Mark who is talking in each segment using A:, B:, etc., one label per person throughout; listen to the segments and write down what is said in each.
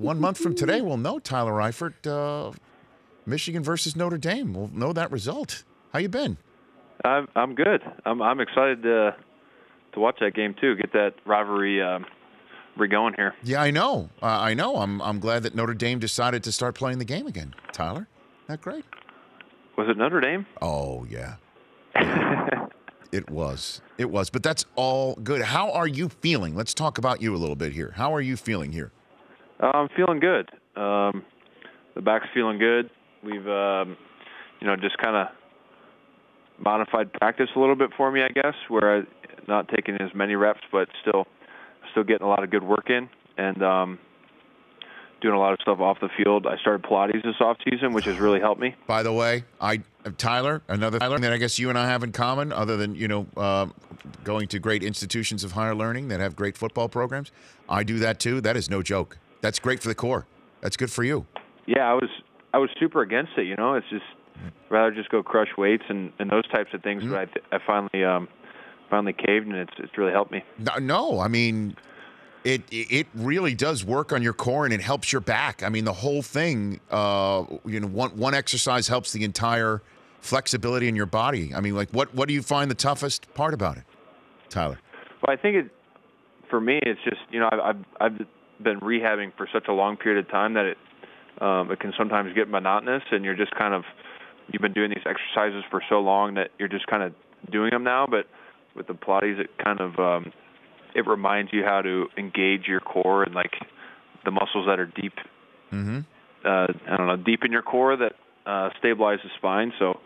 A: 1 month from today, we'll know, Tyler Eifert, Michigan versus Notre Dame. We'll know that result. How you been?
B: I'm good. I'm excited to watch that game too. Get that rivalry going here.
A: Yeah, I know. I'm glad that Notre Dame decided to start playing the game again. Tyler, isn't that great?
B: Was it Notre Dame?
A: Oh yeah. It was. But that's all good. How are you feeling? Let's talk about you a little bit here. How are you feeling here?
B: I'm feeling good. The back's feeling good. We've, just kind of modified practice a little bit for me, I guess, where I'm not taking as many reps, but still getting a lot of good work in and doing a lot of stuff off the field. I started Pilates this offseason, which has really helped me.
A: By the way, Tyler, another Tyler that I guess you and I have in common, other than, going to great institutions of higher learning that have great football programs. I do that too. That is no joke. That's great for the core. That's good for you.
B: Yeah, I was super against it, It's just rather just go crush weights and those types of things, but I finally caved, and it's really helped me.
A: No, I mean, it really does work on your core, and it helps your back. I mean, the whole thing, one exercise helps the entire flexibility in your body. I mean, like, what do you find the toughest part about it, Tyler?
B: Well, I think for me, it's just, I've been rehabbing for such a long period of time that it can sometimes get monotonous, and you're just you've been doing these exercises for so long that you're just kind of doing them now. But with the Pilates, it kind of it reminds you how to engage your core and like the muscles that are deep. Deep in your core that stabilize the spine. So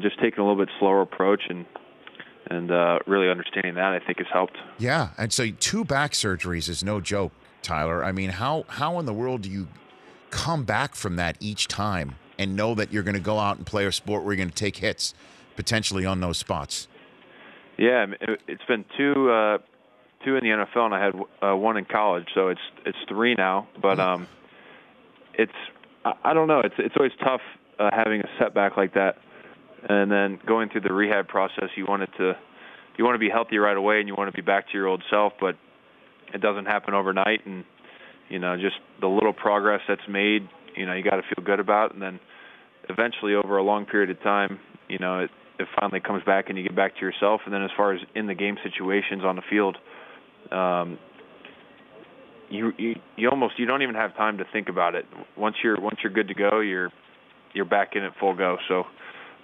B: just taking a little bit slower approach and really understanding that, I think, has helped.
A: Yeah, and so 2 back surgeries is no joke, Tyler. I mean, how in the world do you come back from that each time and know that you're going to go out and play a sport where you're going to take hits potentially on those spots?
B: Yeah, it's been two in the NFL, and I had 1 in college, so it's 3 now. But I don't know. It's always tough having a setback like that, and then going through the rehab process. You want to be healthy right away, and you want to be back to your old self, but it doesn't happen overnight. And just the little progress that's made, you got to feel good about, and then eventually, over a long period of time, it finally comes back and you get back to yourself. And then as far as in the game situations on the field, you don't even have time to think about it. Once you're good to go, you're back in it full go. So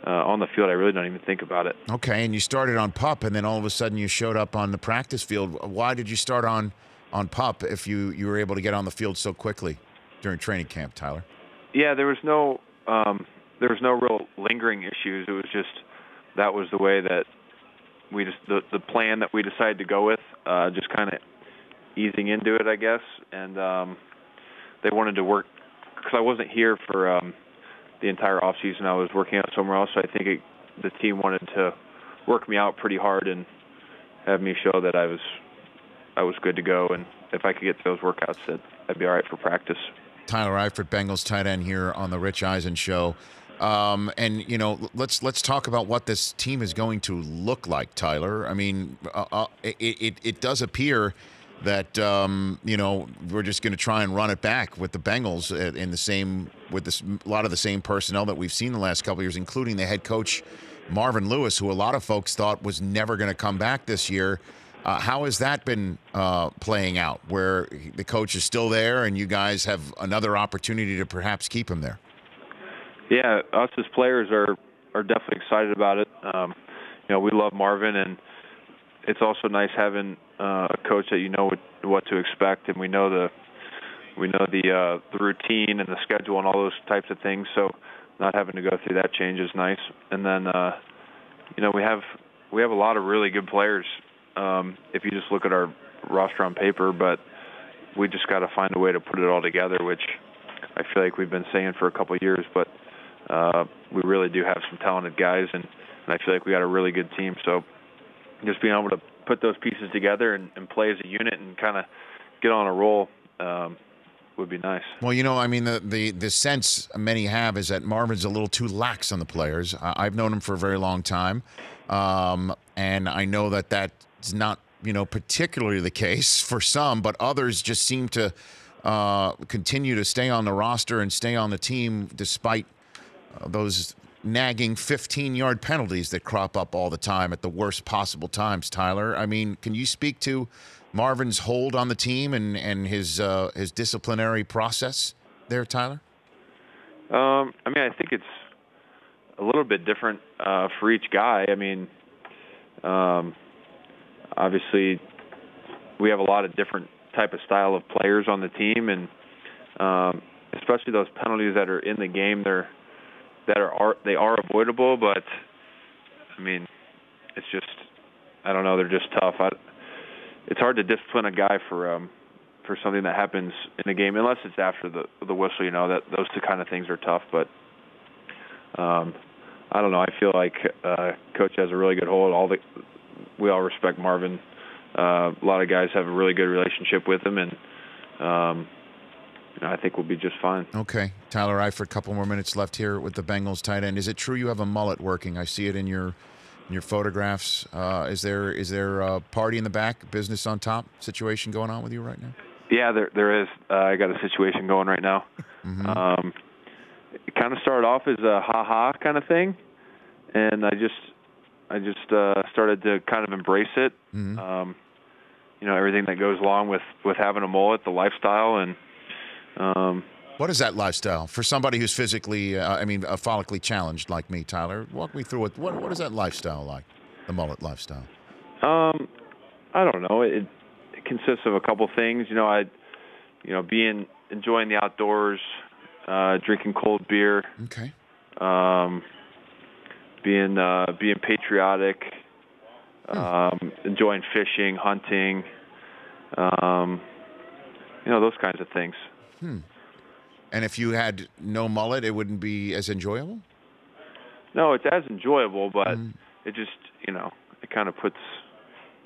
B: on the field, I really don't even think about it.
A: Okay, and you started on PUP, and then all of a sudden you showed up on the practice field. Why did you start on PUP if you were able to get on the field so quickly during training camp, Tyler?
B: Yeah, there was no real lingering issues. It was just that was the way that the plan that we decided to go with, just kind of easing into it, I guess. And they wanted to work because I wasn't here for the entire off season. I was working out somewhere else, so I think the team wanted to work me out pretty hard and have me show that I was good to go. And if I could get those workouts, I'd be all right for practice.
A: Tyler Eifert, Bengals tight end here on the Rich Eisen Show. And let's talk about what this team is going to look like, Tyler. I mean, it does appear that we're just going to try and run it back with the Bengals in the same with a lot of the same personnel that we've seen the last couple of years, including the head coach Marvin Lewis, who a lot of folks thought was never going to come back this year. How has that been playing out, where the coach is still there and you guys have another opportunity to perhaps keep him there?
B: Yeah, us as players are definitely excited about it. We love Marvin, and it's also nice having a coach that you know what to expect, and we know the routine and the schedule and all those types of things. So not having to go through that change is nice. And then we have a lot of really good players. If you just look at our roster on paper, but we just got to find a way to put it all together, which I feel like we've been saying for a couple of years. But we really do have some talented guys, and I feel like we got a really good team. So just being able to put those pieces together and play as a unit and kind of get on a roll would be nice. Well,
A: I mean, the sense many have is that Marvin's a little too lax on the players. I've known him for a very long time, and I know that's not particularly the case for some, but others just seem to continue to stay on the roster and stay on the team despite those nagging 15-yard penalties that crop up all the time at the worst possible times, Tyler? I mean, can you speak to Marvin's hold on the team and his disciplinary process there, Tyler?
B: I mean, I think it's a little bit different for each guy. I mean, obviously, we have a lot of different type of style of players on the team, and especially those penalties that are in the game, they are avoidable. But I mean, it's just, I don't know, they're just tough. It's hard to discipline a guy for something that happens in a game, unless it's after the whistle. You know, that those two kind of things are tough. But I don't know. I feel like Coach has a really good hold. We all respect Marvin. A lot of guys have a really good relationship with him, and I think we'll be just fine.
A: Okay, Tyler Eifert, a couple more minutes left here with the Bengals tight end. Is it true you have a mullet working? I see it in your photographs. Is there a party in the back, business on top situation going on with you right now?
B: Yeah, there is. I got a situation going right now. Mm-hmm. It kind of started off as a ha-ha kind of thing, and I just started to kind of embrace it. Mm-hmm. Everything that goes along with having a mullet, the lifestyle, and
A: what is that lifestyle for somebody who's physically, follically challenged like me, Tyler? Walk me through it. What is that lifestyle like, the mullet lifestyle?
B: I don't know. It consists of a couple things. Enjoying the outdoors, drinking cold beer.
A: Okay.
B: Being patriotic, enjoying fishing, hunting, those kinds of things.
A: And if you had no mullet, it wouldn't be as enjoyable?
B: No, it's as enjoyable, but it just, it kind of puts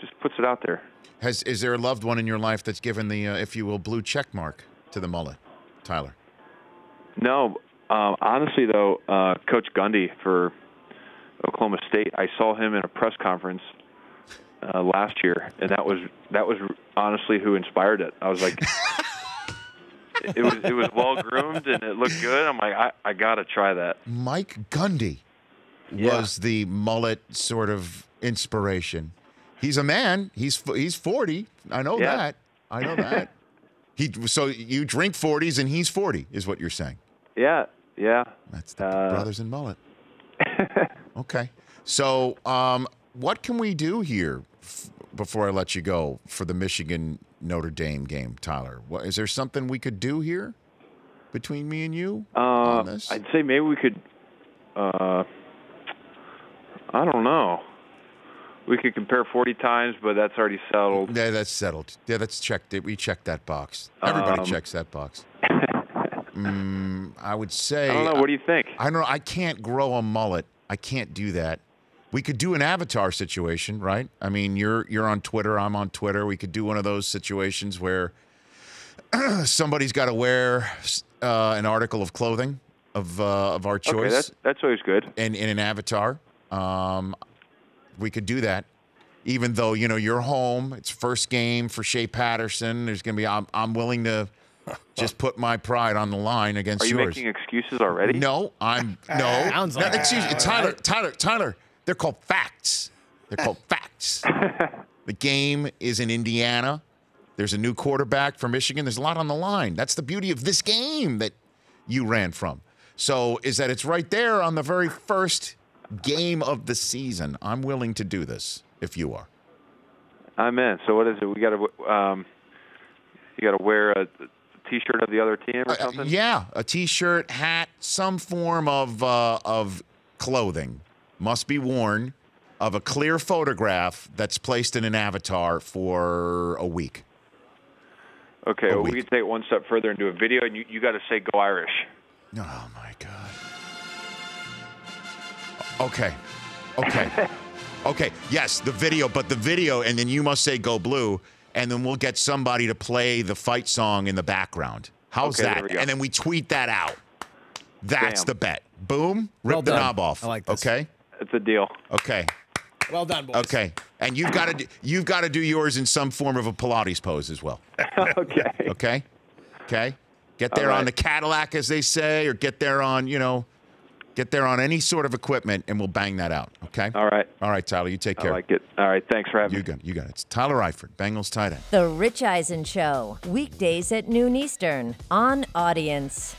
B: it out there.
A: Is there a loved one in your life that's given the, if you will, blue check mark to the mullet, Tyler?
B: No. Honestly, though, Coach Gundy for Oklahoma State, I saw him in a press conference last year, and that was honestly who inspired it. I was like, it was well groomed and it looked good. I'm like, I gotta try that.
A: Mike Gundy was the mullet sort of inspiration. He's a man. He's 40. I know that. I know that. So you drink 40s and he's 40 is what you're saying.
B: Yeah.
A: That's the brothers in mullet. Okay. So what can we do here before I let you go for the Michigan-Notre Dame game, Tyler? Is there something we could do here between me and you on this?
B: I'd say maybe we could, I don't know. We could compare 40 times, but that's already settled.
A: Yeah, that's settled. Yeah, that's checked. We checked that box. Everybody checks that box. I would say.
B: I don't know. What do you think?
A: I don't know. I can't grow a mullet. I can't do that. We could do an avatar situation, right? I mean, you're on Twitter. I'm on Twitter. We could do one of those situations where somebody's got to wear an article of clothing of our choice.
B: Okay, that's always good.
A: And in an avatar. We could do that, even though, you're home. It's first game for Shea Patterson. There's going to be, I'm willing to just put my pride on the line against yours.
B: Are you making excuses already?
A: No,
C: Sounds like
A: excuse me, Tyler. They're called facts. They're called facts. The game is in Indiana. There's a new quarterback for Michigan. There's a lot on the line. That's the beauty of this game that you ran from. So is that it's right there on the very first game of the season. I'm willing to do this if you are.
B: I'm in. So what is it? We got to you got to wear a T-shirt of the other team or something?
A: Yeah, a T-shirt, hat, some form of clothing must be worn of a clear photograph that's placed in an avatar for a week.
B: Okay, well, we can take it one step further and do a video, and you got to say "Go Irish."
A: Oh my God. Okay. Yes, the video, and then you must say "Go Blue," and then we'll get somebody to play the fight song in the background. How's that? And then we tweet that out. That's the bet. Boom. Rip the knob off.
C: I like this.
A: Okay.
B: It's a deal.
A: Okay.
C: Well done, boys.
A: Okay. And you've got to do yours in some form of a Pilates pose as well.
B: Okay.
A: Okay. Okay? Get there on the Cadillac, as they say, or get there on, get there on any sort of equipment, and we'll bang that out, okay?
B: All right.
A: All right, Tyler, you take care.
B: I like it. All right, thanks for having me.
A: You got it. It's Tyler Eifert, Bengals tight end.
D: The Rich Eisen Show, weekdays at noon Eastern on Audience.